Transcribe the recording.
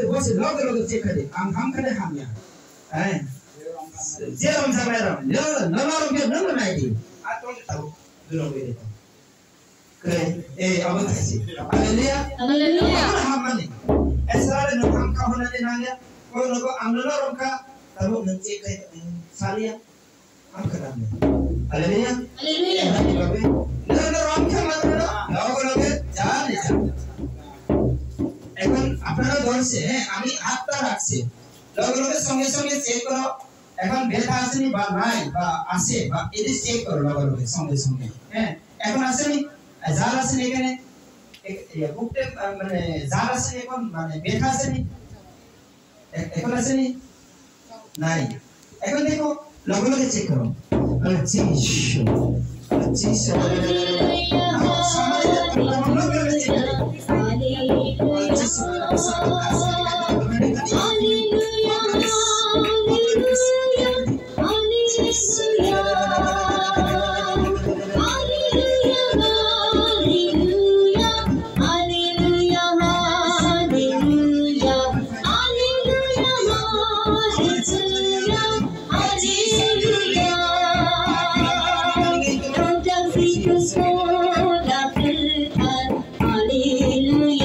what's the logo take it? I'm kind of hammer. Eh? Zero Zamero. No, idea. I told you, do not wait. I want to see. Hallelujah. How many? As far as I'm coming in Anga, I'm the Loroka, I won't take it in Salia. I'm coming. Hallelujah. Hallelujah. No, I'm coming. No, এখন আপনারা ধরছে আমি হাতটা রাখছি লগে লগে সঙ্গে সঙ্গে চেক করো এখন ব্যথা আসেনি বা নাই বা আছে বা এটা চেক করো লগে লগে সঙ্গে সঙ্গে হ্যাঁ এখন আসেনি জাল আসেনি এখানে বুকতে মানে জাল আসেনি এখন মানে ব্যথা আসেনি এখন আসেনি নাই এখন দেখো লগে লগে চেক করো Hallelujah.